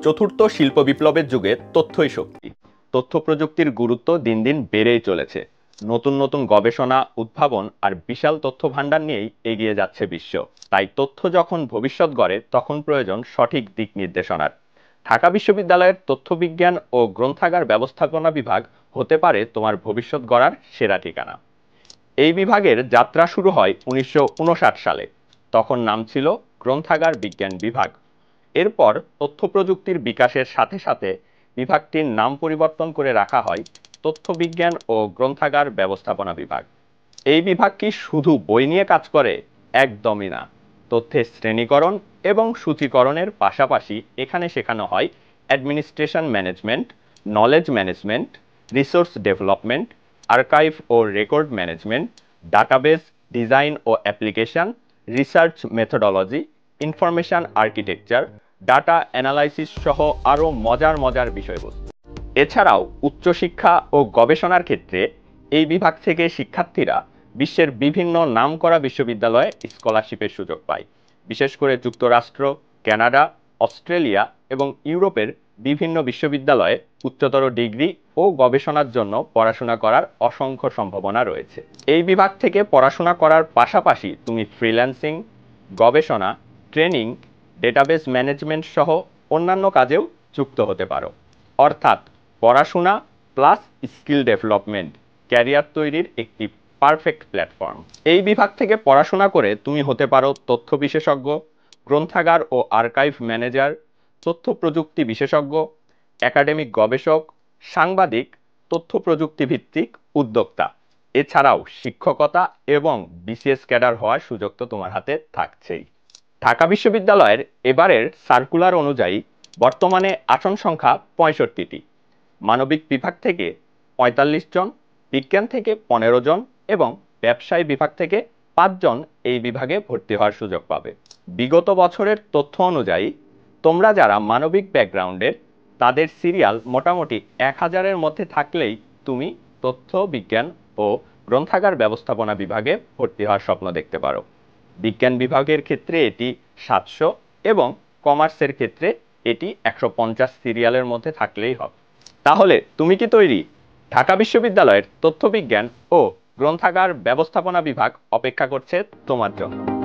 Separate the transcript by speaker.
Speaker 1: চতুর্থ শিল্প বিপ্লবের যুগে তথ্যই শক্তি। তথ্য প্রযুক্তির গুরুত্ব দিন দিন বেড়েই চলেছে। নতুন নতুন গবেষণা, উদ্ভাবন আর বিশাল তথ্য ভান্ডার নিয়েই এগিয়ে যাচ্ছে বিশ্ব। তাই তথ্য যখন ভবিষ্যৎ গড়ে তখন প্রয়োজন সঠিক দিক নির্দেশনার। ঢাকা বিশ্ববিদ্যালয়ের তথ্য বিজ্ঞান ও গ্রন্থাগার ব্যবস্থাপনা বিভাগ হতে পারে তোমার ভবিষ্যৎ গড়ার সেরা ঠিকানা। এই বিভাগের যাত্রা শুরু হয় 1959 সালে। তখন নাম ছিল গ্রন্থাগার বিজ্ঞান বিভাগ। এরপর তথ্য প্রযুক্তির বিকাশের সাথে সাথে বিভাগটির নাম পরিবর্তন করে রাখা হয় তথ্য বিজ্ঞান ও গ্রন্থাগার ব্যবস্থাপনা বিভাগ। এই বিভাগ কি শুধু বই নিয়ে কাজ করে? একদমই না। তথ্যের শ্রেণীকরণ এবং সূচীকরণের পাশাপাশি এখানে শেখানো হয় administration management, knowledge management, resource development, archive ও রেকর্ড ম্যানেজমেন্ট, ডাটাবেস ডিজাইন ও application, research methodology, information architecture, data analysis সহ আরও মজার মজার বিষয়বস্তু। এছাড়াও উচ্চশিক্ষা ও গবেষণার ক্ষেত্রে এই বিভাগ থেকে শিক্ষার্থীরা বিশ্বের বিভিন্ন নামকরা বিশ্ববিদ্যালয়ে স্কলারশিপের সুযোগ পায়। বিশেষ করে যুক্তরাষ্ট্র, কানাডা, অস্ট্রেলিয়া এবং ইউরোপের বিভিন্ন বিশ্ববিদ্যালয়ে উচ্চতর ডিগ্রি ও গবেষণার জন্য পড়াশোনা করার অসংখ্য সম্ভাবনা রয়েছে। এই বিভাগ থেকে পড়াশোনা করার পাশাপাশি তুমি ফ্রিল্যান্সিং, গবেষণা, ট্রেনিং, ডেটাবেস ম্যানেজমেন্ট সহ অন্যান্য কাজেও যুক্ত হতে পারো। অর্থাৎ পড়াশোনা প্লাস স্কিল ডেভেলপমেন্ট ক্যারিয়ার তৈরির একটি পারফেক্ট প্ল্যাটফর্ম। এই বিভাগ থেকে পড়াশোনা করে তুমি হতে পারো তথ্য বিশেষজ্ঞ, গ্রন্থাগার ও আর্কাইভ ম্যানেজার, তথ্য প্রযুক্তি বিশেষজ্ঞ, একাডেমিক গবেষক, সাংবাদিক, তথ্য প্রযুক্তি ভিত্তিক উদ্যোক্তা। এছাড়াও শিক্ষকতা এবং বিসিএস ক্যাডার হওয়ার সুযোগ তো তোমার হাতে থাকছেই। ঢাকা বিশ্ববিদ্যালয়ের এবারের সার্কুলার অনুযায়ী বর্তমানে আসন সংখ্যা 65টি। মানবিক বিভাগ থেকে 45 জন, বিজ্ঞান থেকে 15 জন এবং ব্যবসায় বিভাগ থেকে 5 জন এই বিভাগে ভর্তি হওয়ার সুযোগ পাবে। বিগত বছরের তথ্য অনুযায়ী তোমরা যারা মানবিক ব্যাকগ্রাউন্ডের তাদের সিরিয়াল মোটামুটি 1000-এর মধ্যে থাকলেই তুমি তথ্য বিজ্ঞান ও গ্রন্থাগার ব্যবস্থাপনা বিভাগে ভর্তি হওয়ার স্বপ্ন দেখতে পারো। বিজ্ঞান বিভাগের ক্ষেত্রে এটি 700 এবং কমার্সের ক্ষেত্রে এটি 150 সিরিয়ালের মধ্যে থাকলেই হবে। তাহলে তুমি কি তৈরি? ঢাকা বিশ্ববিদ্যালয়ের তথ্য বিজ্ঞান ও গ্রন্থাগার ব্যবস্থাপনা বিভাগ অপেক্ষা করছে তোমার জন্য।